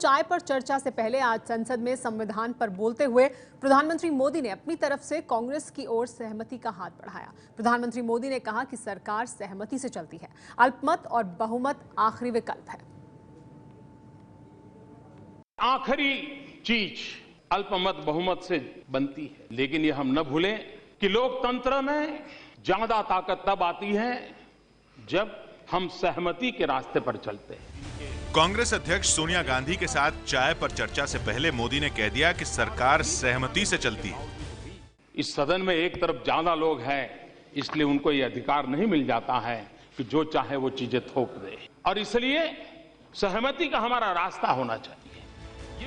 चाय पर चर्चा से पहले आज संसद में संविधान पर बोलते हुए प्रधानमंत्री मोदी ने अपनी तरफ से कांग्रेस की ओर सहमति का हाथ बढ़ाया। प्रधानमंत्री मोदी ने कहा कि सरकार सहमति से चलती है, अल्पमत और बहुमत आखिरी विकल्प है। आखिरी चीज अल्पमत बहुमत से बनती है, लेकिन ये हम न भूलें कि लोकतंत्र में ज्यादा ताकत तब आती है जब हम सहमति के रास्ते पर चलते हैं। कांग्रेस अध्यक्ष सोनिया गांधी के साथ चाय पर चर्चा से पहले मोदी ने कह दिया कि सरकार सहमति से चलती है। इस सदन में एक तरफ ज्यादा लोग हैं, इसलिए उनको ये अधिकार नहीं मिल जाता है कि जो चाहे वो चीजें थोप दे, और इसलिए सहमति का हमारा रास्ता होना चाहिए।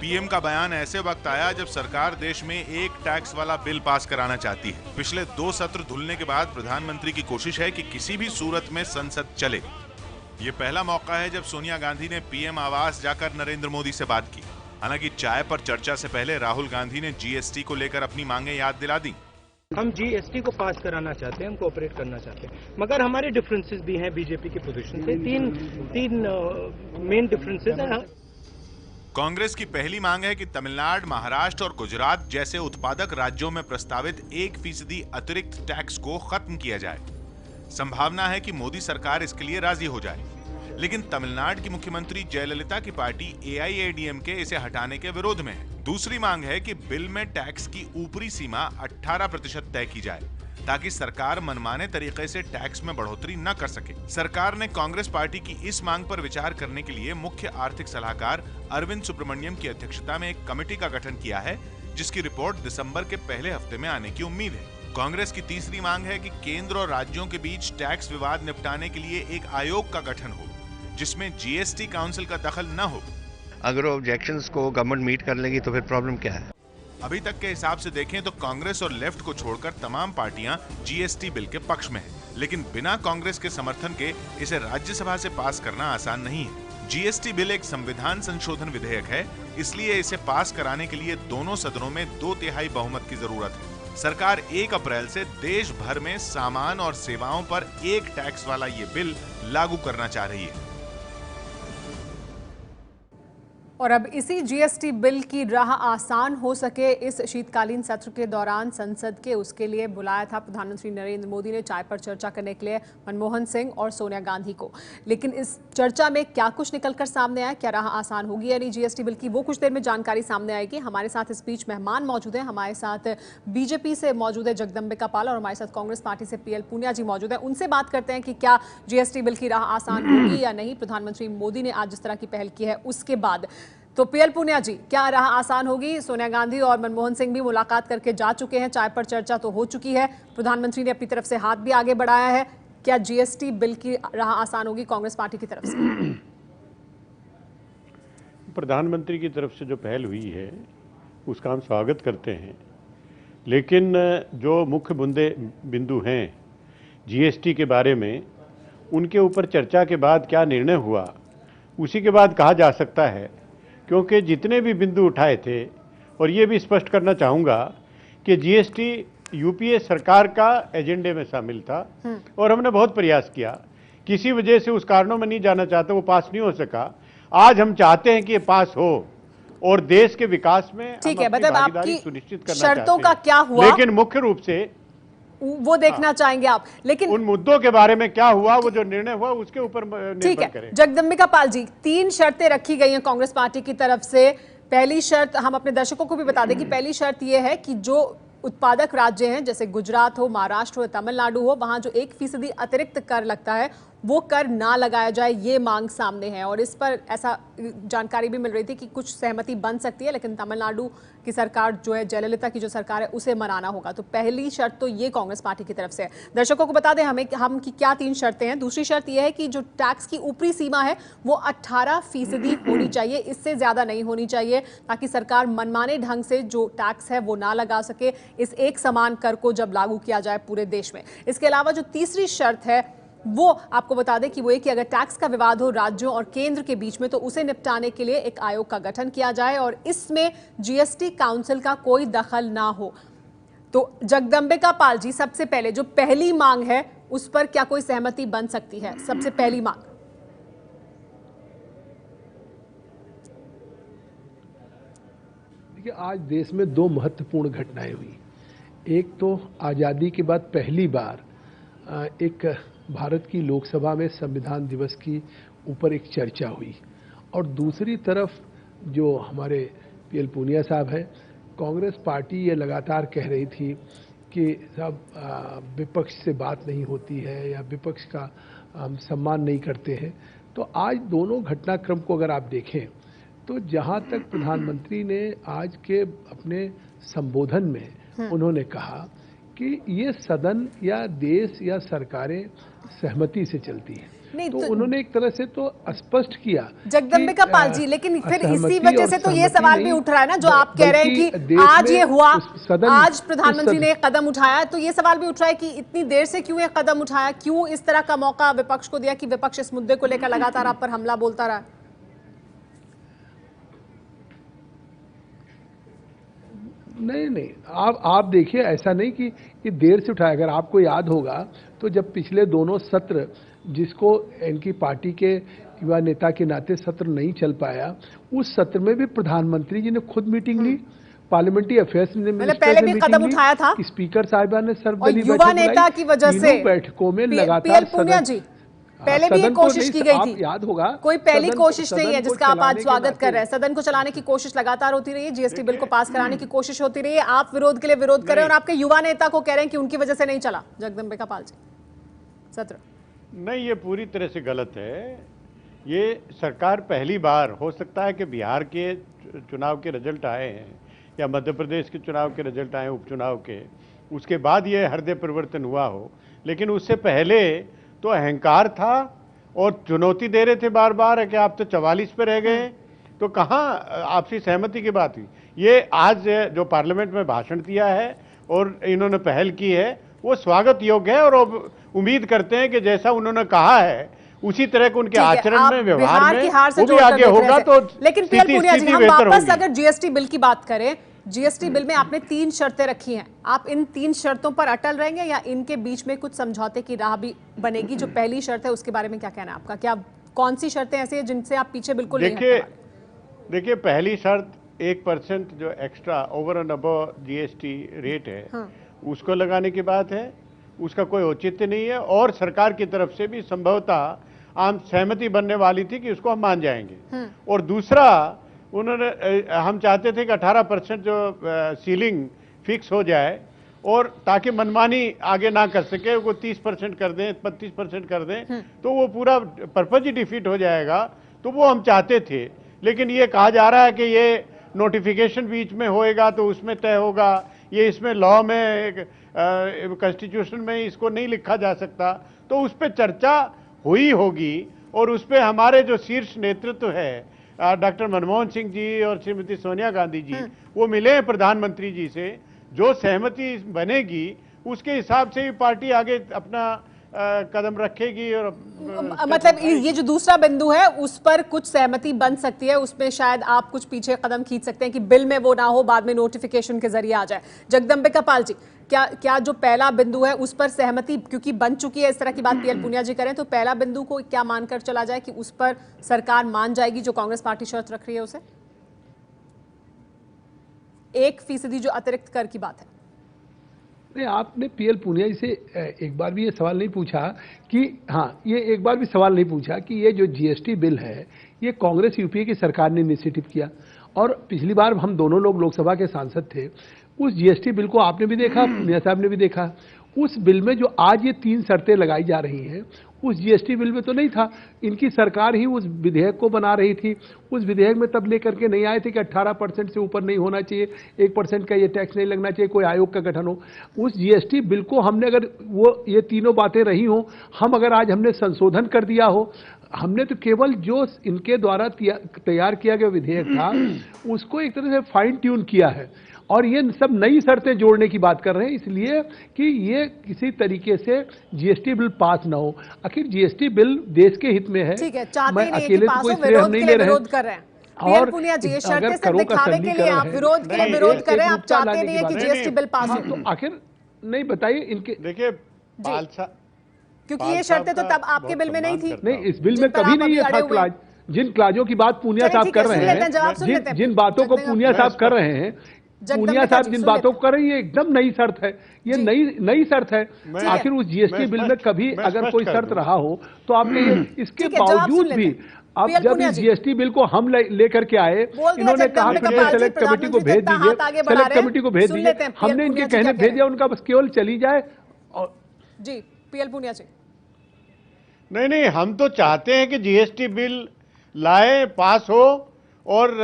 पीएम का बयान ऐसे वक्त आया जब सरकार देश में एक टैक्स वाला बिल पास कराना चाहती है। पिछले 2 सत्र धुलने के बाद प्रधानमंत्री की कोशिश है कि किसी भी सूरत में संसद चले। ये पहला मौका है जब सोनिया गांधी ने पीएम आवास जाकर नरेंद्र मोदी से बात की। हालांकि चाय पर चर्चा से पहले राहुल गांधी ने जीएसटी को लेकर अपनी मांगे याद दिला दी। हम जीएसटी को पास कराना चाहते हैं, हम कोऑपरेट करना चाहते हैं, मगर हमारे डिफरेंसेस भी हैं बीजेपी की पोजीशन से। तीन मेन डिफरेंसेस हैं। कांग्रेस की पहली मांग है कि तमिलनाडु, महाराष्ट्र और गुजरात जैसे उत्पादक राज्यों में प्रस्तावित 1% अतिरिक्त टैक्स को खत्म किया जाए। संभावना है कि मोदी सरकार इसके लिए राजी हो जाए, लेकिन तमिलनाडु की मुख्यमंत्री जयललिता की पार्टी एआईएडीएमके इसे हटाने के विरोध में है। दूसरी मांग है कि बिल में टैक्स की ऊपरी सीमा 18% तय की जाए, ताकि सरकार मनमाने तरीके से टैक्स में बढ़ोतरी न कर सके। सरकार ने कांग्रेस पार्टी की इस मांग पर विचार करने के लिए मुख्य आर्थिक सलाहकार अरविंद सुब्रमण्यम की अध्यक्षता में एक कमेटी का गठन किया है, जिसकी रिपोर्ट दिसंबर के पहले हफ्ते में आने की उम्मीद है। कांग्रेस की तीसरी मांग है कि केंद्र और राज्यों के बीच टैक्स विवाद निपटाने के लिए एक आयोग का गठन हो, जिसमें जीएसटी काउंसिल का दखल न हो। अगर ऑब्जेक्शंस को गवर्नमेंट मीट कर लेगी तो फिर प्रॉब्लम क्या है? अभी तक के हिसाब से देखें तो कांग्रेस और लेफ्ट को छोड़कर तमाम पार्टियां जीएसटी बिल के पक्ष में हैं, लेकिन बिना कांग्रेस के समर्थन के इसे राज्यसभा से पास करना आसान नहीं है। जीएसटी बिल एक संविधान संशोधन विधेयक है, इसलिए इसे पास कराने के लिए दोनों सदनों में 2/3 बहुमत की जरूरत है। सरकार 1 अप्रैल से देश भर में सामान और सेवाओं पर एक टैक्स वाला ये बिल लागू करना चाह रही है। और अब इसी जीएसटी बिल की राह आसान हो सके, इस शीतकालीन सत्र के दौरान संसद के उसके लिए बुलाया था प्रधानमंत्री नरेंद्र मोदी ने चाय पर चर्चा करने के लिए मनमोहन सिंह और सोनिया गांधी को। लेकिन इस चर्चा में क्या कुछ निकलकर सामने आया, क्या राह आसान होगी यानी जीएसटी बिल की, वो कुछ देर में जानकारी सामने आएगी। हमारे साथ इस बीच मेहमान मौजूद हैं। हमारे साथ बीजेपी से मौजूद है जगदम्बिका पाल और हमारे साथ कांग्रेस पार्टी से पीएल पूनिया जी मौजूद है। उनसे बात करते हैं कि क्या जीएसटी बिल की राह आसान होगी या नहीं। प्रधानमंत्री मोदी ने आज जिस तरह की पहल की है उसके बाद तो पीएल पूनिया जी, क्या राह आसान होगी? सोनिया गांधी और मनमोहन सिंह भी मुलाकात करके जा चुके हैं, चाय पर चर्चा तो हो चुकी है, प्रधानमंत्री ने अपनी तरफ से हाथ भी आगे बढ़ाया है। क्या जीएसटी बिल की राह आसान होगी कांग्रेस पार्टी की तरफ से? प्रधानमंत्री की तरफ से जो पहल हुई है उसका हम स्वागत करते हैं, लेकिन जो मुख्य बिंदु हैं जीएसटी के बारे में, उनके ऊपर चर्चा के बाद क्या निर्णय हुआ उसी के बाद कहा जा सकता है। क्योंकि जितने भी बिंदु उठाए थे, और ये भी स्पष्ट करना चाहूँगा कि जीएसटी यूपीए सरकार का एजेंडे में शामिल था और हमने बहुत प्रयास किया, किसी वजह से उस कारणों में नहीं जाना चाहते, वो पास नहीं हो सका। आज हम चाहते हैं कि ये पास हो और देश के विकास में ठीक है, मतलब आपकी सुनिश्चित करना शर्तों का क्या हुआ, लेकिन मुख्य रूप से वो देखना चाहेंगे आप। लेकिन उन मुद्दों के बारे में क्या हुआ, वो जो निर्णय हुआ उसके ऊपर ठीक है। जगदम्बिका पाल जी, 3 शर्तें रखी गई हैं कांग्रेस पार्टी की तरफ से। पहली शर्त, हम अपने दर्शकों को भी बता दें कि पहली शर्त ये है कि जो उत्पादक राज्य हैं जैसे गुजरात हो, महाराष्ट्र हो, तमिलनाडु हो, वहां जो 1% अतिरिक्त कर लगता है वो कर ना लगाया जाए, ये मांग सामने है। और इस पर ऐसा जानकारी भी मिल रही थी कि कुछ सहमति बन सकती है, लेकिन तमिलनाडु की सरकार जो है, जयललिता की जो सरकार है, उसे मनाना होगा। तो पहली शर्त तो ये कांग्रेस पार्टी की तरफ से है। दर्शकों को बता दें हम कि क्या 3 शर्तें हैं। दूसरी शर्त यह है कि जो टैक्स की ऊपरी सीमा है वो 18% होनी चाहिए, इससे ज्यादा नहीं होनी चाहिए, ताकि सरकार मनमाने ढंग से जो टैक्स है वो ना लगा सके इस एक समान कर को जब लागू किया जाए पूरे देश में। इसके अलावा जो तीसरी शर्त है वो आपको बता दें कि वो ये कि अगर टैक्स का विवाद हो राज्यों और केंद्र के बीच में तो उसे निपटाने के लिए एक आयोग का गठन किया जाए और इसमें जीएसटी काउंसिल का कोई दखल ना हो। तो जगदम्बिका पाल जी, सबसे पहले जो पहली मांग है उस पर क्या कोई सहमति बन सकती है? सबसे पहली मांग देखिए, आज देश में दो महत्वपूर्ण घटनाएं हुई। एक तो आज़ादी के बाद पहली बार एक भारत की लोकसभा में संविधान दिवस की ऊपर एक चर्चा हुई, और दूसरी तरफ जो हमारे पीएल पूनिया साहब हैं, कांग्रेस पार्टी ये लगातार कह रही थी कि सब विपक्ष से बात नहीं होती है या विपक्ष का हम सम्मान नहीं करते हैं। तो आज दोनों घटनाक्रम को अगर आप देखें तो जहां तक प्रधानमंत्री ने आज के अपने संबोधन में उन्होंने कहा कि ये सदन या देश या सरकारें सहमति से चलती हैं, तो उन्होंने एक तरह से तो स्पष्ट किया जगदम्बिका पाल जी, लेकिन फिर इसी वजह से तो ये सवाल भी उठ रहा है ना, जो आप कह रहे हैं कि आज ये हुआ, आज प्रधानमंत्री ने एक कदम उठाया, तो ये सवाल भी उठ रहा है कि इतनी देर से क्यों ये कदम उठाया, क्यों इस तरह का मौका विपक्ष को दिया कि विपक्ष इस मुद्दे को लेकर लगातार आप पर हमला बोलता रहा। नहीं, आप देखिए, ऐसा नहीं कि देर से उठाया। अगर आपको याद होगा तो जब पिछले दोनों सत्र, जिसको इनकी पार्टी के युवा नेता के नाते सत्र नहीं चल पाया, उस सत्र में भी प्रधानमंत्री जी ने खुद मीटिंग ली, पार्लियामेंट्री अफेयर्स में पहले भी कदम उठाया था, स्पीकर साहिबान ने सर्वदलीय युवा नेता की वजह से बैठकों में लगातार पहले भी ये कोशिश की गई थी, याद होगा, कोई पहली कोशिश नहीं है जिसका आप आज स्वागत कर रहे हैं। सदन को चलाने की कोशिश लगातार होती रही है, जीएसटी बिल को पास कराने की कोशिश होती रही है, आप विरोध के लिए विरोध कर रहे हैं और आपके युवा नेता को कह रहे हैं कि उनकी वजह से नहीं चला जगदम्बिका पाल जी सत्र। नहीं, ये पूरी तरह से गलत है। ये सरकार पहली बार, हो सकता है कि बिहार के चुनाव के रिजल्ट आए हैं या मध्य प्रदेश के चुनाव के रिजल्ट आए उपचुनाव के, उसके बाद ये हृदय परिवर्तन हुआ हो, लेकिन उससे पहले तो अहंकार था और चुनौती दे रहे थे बार बार कि आप तो 44 पे रह गए, तो कहाँ आपसी सहमति की बात हुई। ये आज जो पार्लियामेंट में भाषण दिया है और इन्होंने पहल की है, वो स्वागत योग्य है, और उम्मीद करते हैं कि जैसा उन्होंने कहा है उसी तरह के उनके आचरण में, व्यवहार में वो भी आगे होगा। तो लेकिन पीएल पूनिया जी, हम वापस अगर जीएसटी बिल की बात करें, जीएसटी बिल में आपने 3 शर्तें रखी हैं, आप इन 3 शर्तों पर अटल रहेंगे या इनके बीच में कुछ समझौते की राह भी बनेगी? जो पहली शर्त है उसके बारे में क्या कहना है आपका? क्या कौन सी शर्तें ऐसी हैं जिनसे आप पीछे बिल्कुल नहीं हटने वाले? देखिए, पहली शर्त 1% जो extra over and above GST rate है उसको लगाने की बात है, उसका कोई औचित्य नहीं है, और सरकार की तरफ से भी संभवतः आम सहमति बनने वाली थी कि उसको हम मान जाएंगे। और दूसरा, उन्होंने, हम चाहते थे कि 18% जो सीलिंग फिक्स हो जाए, और ताकि मनमानी आगे ना कर सके, वो 30% कर दें, 35% कर दें, तो वो पूरा पर्पज ही डिफीट हो जाएगा। तो वो हम चाहते थे, लेकिन ये कहा जा रहा है कि ये नोटिफिकेशन बीच में होएगा तो उसमें तय होगा, ये इसमें लॉ में, कॉन्स्टिट्यूशन में इसको नहीं लिखा जा सकता। तो उस पर चर्चा हुई होगी, और उस पर हमारे जो शीर्ष नेतृत्व है, डॉक्टर मनमोहन सिंह जी और श्रीमती सोनिया गांधी जी, वो मिले हैं प्रधानमंत्री जी से। जो सहमति बनेगी उसके हिसाब से ही पार्टी आगे अपना कदम रखेगी। और मतलब ये जो दूसरा बिंदु है उस पर कुछ सहमति बन सकती है, उसमें शायद आप कुछ पीछे कदम खींच सकते हैं कि बिल में वो ना हो, बाद में नोटिफिकेशन के जरिए आ जाए। जगदम्बिका पाल जी, क्या जो पहला बिंदु है उस पर सहमति क्योंकि बन चुकी है, इस तरह की बात पीएल पूनिया जी करें, तो पहला बिंदु को क्या मानकर चला जाए कि उस पर सरकार मान जाएगी जो कांग्रेस पार्टी शर्त रख रही है उसे? 1% जो अतिरिक्त कर की बात है। नहीं, आपने पीएल पूनिया जी से एक बार भी ये सवाल नहीं पूछा कि, हाँ, ये एक बार भी सवाल नहीं पूछा कि ये जो जीएसटी बिल है ये कांग्रेस यूपीए की सरकार ने इनिशिएटिव किया, और पिछली बार हम दोनों लोग लोकसभा के सांसद थे, उस जीएसटी बिल को आपने भी देखा, पूनिया साहब ने भी देखा। उस बिल में जो आज ये 3 शर्तें लगाई जा रही हैं, उस जीएसटी बिल में तो नहीं था। इनकी सरकार ही उस विधेयक को बना रही थी। उस विधेयक में तब लेकर के नहीं आए थे कि 18% से ऊपर नहीं होना चाहिए, 1% का ये टैक्स नहीं लगना चाहिए, कोई आयोग का गठन हो। उस जीएसटी बिल को हमने, अगर वो ये तीनों बातें रही हों, हम अगर आज हमने संशोधन कर दिया हो, हमने तो केवल जो इनके द्वारा तैयार किया गया विधेयक था उसको एक तरह से फाइन ट्यून किया है, और ये सब नई शर्तें जोड़ने की बात कर रहे हैं, इसलिए कि ये किसी तरीके से जीएसटी बिल पास ना हो। आखिर जीएसटी बिल देश के हित में है, ठीक है, चाहते मैं नहीं है अकेले कि पास तो हो, कोई श्रेय हम नहीं ले रहे विरोध कर रहे हैं। पीएल पूनिया जी, ये शर्तें सिर्फ दिखावे के लिए, आप विरोध के लिए विरोध कर रहे हैं, आप चाहते नहीं है कि जीएसटी बिल पास हो। तो आखिर नहीं, बताइए इनके। देखिए, क्योंकि ये शर्तें तो तब आपके बिल में नहीं थी। नहीं, इस बिल में कभी नहीं है था क्लाज। जिन क्लाजों की बात पूनिया चलिए, साहब ठीक कर है, रहे सुन लेते हैं, जवाब सुन हैं, लेते हैं। जिन बातों को जगदम्बिका- पूनिया साहब कर रहे हैं, जगदम्बिका पूनिया साहब जी, जिन सुन बातों को लेते कर रहे हैं, ये एकदम नई शर्त है, ये जी। नई शर्त है। मैं- आखिर उस जीएसटी मैं बिल में स्पष्ट- कभी मैं अगर स्पष्ट कोई कर शर्त दूं। रहा हो तो आपने ये इसके ठीक है, जवाब सुन बावजूद लेते भी हैं। अब पीएल जब पुनिया इस जी। जीएसटी बिल को हम लेकर के आए, बोल दिया इन्होंने कहा कि जगदम्बिका मुझे पाल जी, सेलेक्ट कमेटी को प्रधानमंत्री भेज तक हाथ दीजिए, आगे बढ़ा सेलेक्ट रहे हैं। कमेटी को भेज सुन दीजिए। लेते हैं, पीएल हमने पुनिया इनके जी कहने क्या कह भेजा, उनका बस केवल चली जाए। और जी पीएल पुनिया जी। नहीं नहीं, हम तो चाहते हैं कि जीएसटी बिल लाए, पास हो और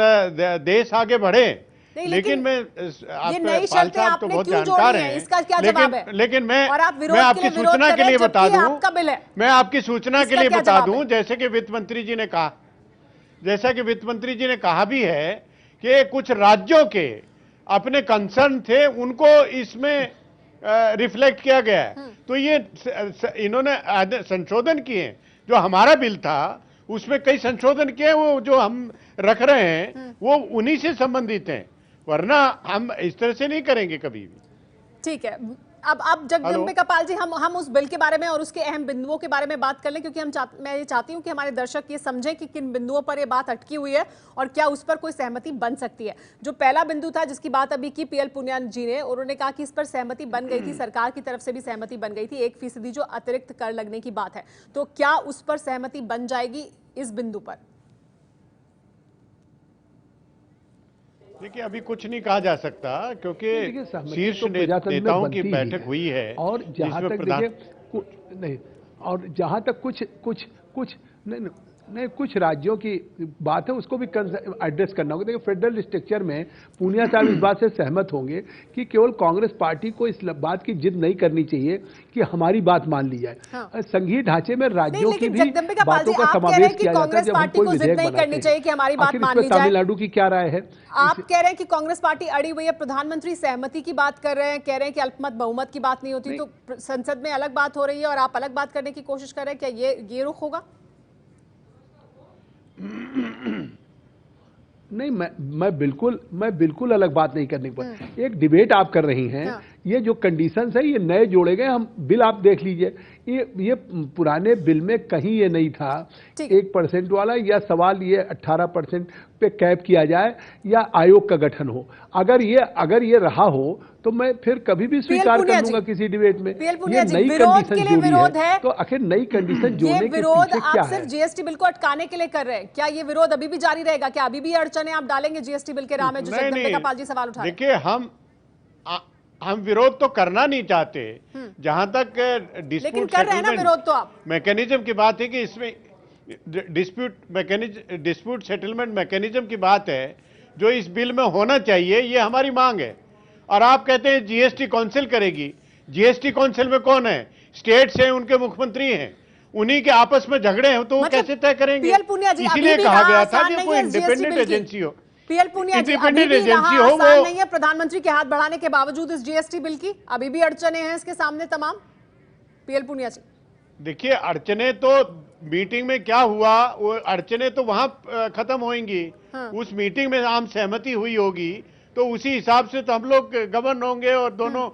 देश आगे बढ़े। नहीं, लेकिन मैं ये नई पाल शर्तें साहब तो आपने बहुत क्यों जानकार जोड़ी हैं? हैं, इसका क्या जवाब है? लेकिन मैं और आप विरोध मैं के आपकी लिए विरोध सूचना कर के रहे लिए हैं, बता जबकि दूं, आपका बिल है। मैं आपकी सूचना के इसका लिए क्या बता जवाब दूं, है? जैसे कि वित्त मंत्री जी ने कहा, जैसा कि वित्त मंत्री जी ने कहा भी है कि कुछ राज्यों के अपने कंसर्न थे, उनको इसमें रिफ्लेक्ट किया गया है। तो ये इन्होंने संशोधन किए, जो हमारा बिल था उसमें कई संशोधन किए, वो जो हम रख रहे हैं वो उन्हीं से संबंधित हैं, वरना हम इस तरह से नहीं करेंगे कभी भी। ठीक है, अब जगदम्बिका पाल जी, हम उस बिल के बारे में और उसके अहम बिंदुओं के बारे में बात कर लें, क्योंकि मैं ये चाहती हूं कि हमारे दर्शक ये समझें कि किन बिंदुओं पर ये बात अटकी हुई है और क्या उस पर कोई सहमति बन सकती है। जो पहला बिंदु था जिसकी बात अभी की पीएल पुनिया जी ने, उन्होंने कहा कि इस पर सहमति बन गई थी, सरकार की तरफ से भी सहमति बन गई थी, 1% जो अतिरिक्त कर लगने की बात है, तो क्या उस पर सहमति बन जाएगी इस बिंदु पर? देखिए, अभी कुछ नहीं कहा जा सकता, क्योंकि देखिए, सहमति शीर्ष तो प्रजातंत्र में नेताओं की बनती ही बैठक है। हुई है और जहां जिसमें तक प्रधान देखिए नहीं, और जहां तक कुछ नहीं कुछ राज्यों की बात है, उसको भी एड्रेस करना होगा। देखिए, फेडरल स्ट्रक्चर में पूनिया साहब इस बात से सहमत होंगे कि केवल कांग्रेस पार्टी को इस बात की जिद नहीं करनी चाहिए कि हमारी बात मान ली जाए। हाँ। संघीय ढांचे में राज्यों की लेकिन भी जगदम्बिका पाल बातों जी, का आप कह रहे समावेश हैं कि किया जाता है कांग्रेस जब हम पार्टी कोई को जिद विधेयक नहीं बनाते करनी हैं। चाहिए कि हमारी बात आखिर इस मान पर ली जाए। तमिलनाडु की क्या राय है? आप कह रहे हैं कि कांग्रेस पार्टी अड़ी हुई है, प्रधानमंत्री सहमति की बात कर रहे हैं, कह रहे हैं कि अल्पमत बहुमत की बात नहीं होती, तो संसद में अलग बात हो रही है और आप अलग बात करने की कोशिश कर रहे हैं, क्या ये रुख होगा? नहीं, मैं बिल्कुल अलग बात नहीं करने पर, एक डिबेट आप कर रही हैं। हाँ। ये जो कंडीशंस है, ये नए जोड़े गए। हम बिल आप देख लीजिए, ये पुराने बिल में कहीं ये नहीं था। ठीक। 1% वाला, या सवाल ये 18% पे कैप किया जाए या आयोग का गठन हो। अगर ये रहा हो तो मैं फिर कभी भी स्वीकार पुनिया कर लूंगा जी। किसी डिबेट में। पीएल ये पुनिया जी, नई विरोध कंडीशन के लिए जोड़ी विरोध है। तो आखिर नई कंडीशन ये जोड़ने के विरोध पीछे क्या आप सिर्फ है? जीएसटी बिल को अटकाने के लिए कर रहे हैं, क्या ये विरोध अभी भी जारी रहेगा? क्या अभी भी अड़चने आप डालेंगे जीएसटी बिल के राह में, जो नहीं, जगदम्बिका पाल जी सवाल उठा रहे हैं? देखिए, हम विरोध तो करना नहीं चाहते, जहां तक लेकिन डिस्प्यूट कर रहे हैं ना विरोध तो आप। मैकेनिज्म की बात है कि इसमें डिस्प्यूट सेटलमेंट मैकेनिज्म की बात है, जो इस बिल में होना चाहिए, ये हमारी मांग है। और आप कहते हैं जीएसटी काउंसिल करेगी। जीएसटी काउंसिल में कौन है? स्टेट्स हैं, उनके मुख्यमंत्री हैं, उन्हीं के आपस में झगड़े हैं, तो वो मतलब कैसे तय करेंगे? पीएल पुनिया जी, इसीलिए अभी भी कहा गया था आसान कि नहीं कोई है GST इंडिपेंडेंट बिल की। एजेंसी हो। पीएल पुनिया जी, अभी इंडिपेंडेंट भी एजेंसी राह हो, आसान वो नहीं है प्रधानमंत्री के हाथ बढ़ाने के बावजूद इस जीएसटी बिल की, अभी भी अड़चने हैं इसके सामने तमाम। पीएल पुनिया जी, देखिए, अड़चने तो मीटिंग में क्या हुआ, वो अड़चने तो वहां खत्म होंगी। हाँ। उस मीटिंग में आम सहमति हुई होगी, तो उसी हिसाब से तो हम लोग गवर्न होंगे, और दोनों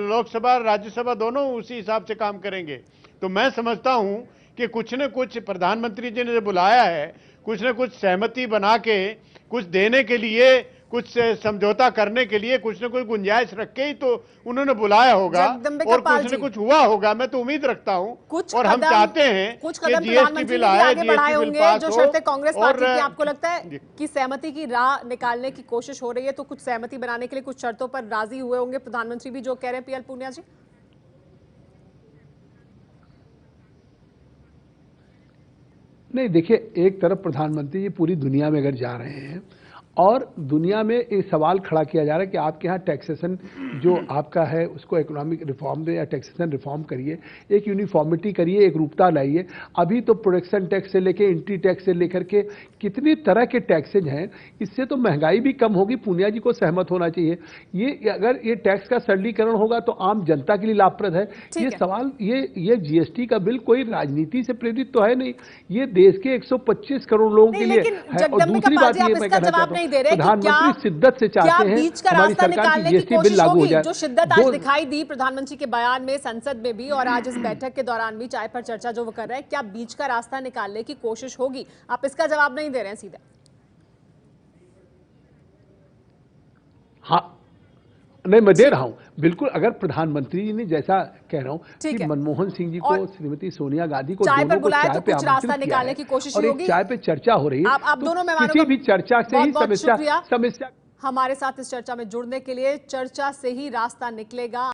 लोकसभा राज्यसभा दोनों उसी हिसाब से काम करेंगे। तो मैं समझता हूं कि कुछ न कुछ प्रधानमंत्री जी ने जो बुलाया है, कुछ न कुछ सहमति बना के, कुछ देने के लिए, कुछ समझौता करने के लिए कुछ न कुछ गुंजाइश रख के ही तो उन्होंने बुलाया होगा, जगदम्बिका और पाल कुछ जी, न कुछ हुआ होगा। मैं तो उम्मीद रखता हूं, कुछ और हम कदम- चाहते हैं कुछ कि कदम जीएसटी प्रधानमंत्री बिल ने भी आए, आगे बढ़ाए जीएसटी बिल होंगे, पास जो हो, शर्तें कांग्रेस पार्टी और की आपको लगता है कि सहमति की राह निकालने की कोशिश हो रही है, तो कुछ सहमति बनाने के लिए कुछ शर्तों पर राजी हुए होंगे प्रधानमंत्री भी, जो कह रहे हैं पीएल पुनिया जी? नहीं, देखिए, एक तरफ प्रधानमंत्री जी पूरी दुनिया में अगर जा रहे हैं और दुनिया में एक सवाल खड़ा किया जा रहा है कि आपके यहाँ टैक्सेशन जो आपका है उसको इकोनॉमिक रिफॉर्म दे या टैक्सेशन रिफॉर्म करिए, एक यूनिफॉर्मिटी करिए, एक रूपता लाइए। अभी तो प्रोडक्शन टैक्स से लेके एंट्री टैक्स से लेकर के कितनी तरह के टैक्सेज हैं, इससे तो महंगाई भी कम होगी। पूनिया जी को सहमत होना चाहिए। ये अगर ये टैक्स का सरलीकरण होगा तो आम जनता के लिए लाभप्रद है। ये सवाल, ये जीएसटी का बिल कोई राजनीति से प्रेरित तो है नहीं, ये देश के 125 करोड़ लोगों के लिए है। और दूसरी बात ये मैं कहना चाहता हूं, नहीं दे रहे कि क्या प्रधानमंत्री शिद्दत से क्या चाहते हैं बीच का हमारी रास्ता सरकार निकालने की की जीएसटी बिल कोशिश लागू हो होगी? जाए। जो शिद्दत आज जो- दिखाई दी प्रधानमंत्री के बयान में, संसद में भी और आज इस बैठक के दौरान भी चाय पर चर्चा जो वो कर रहे हैं, क्या बीच का रास्ता निकालने की कोशिश होगी? आप इसका जवाब नहीं दे रहे हैं सीधा। हाँ, नहीं मैं दे रहा हूं बिल्कुल। अगर प्रधानमंत्री जी ने जैसा कह रहा हूं ठीक कि है। मनमोहन सिंह जी को, और श्रीमती सोनिया गांधी को, चाय पर दोनों को बुलाया चाय तो पे कुछ रास्ता आमंत्रित किया निकालने है की कोशिश और ही एक होगी। चाय पे चर्चा हो रही है। आप तो दोनों मेहमानों किसी का भी चर्चा से ही बहुत-बहुत शुक्रिया। समस्या हमारे साथ इस चर्चा में जुड़ने के लिए। चर्चा से ही रास्ता निकलेगा।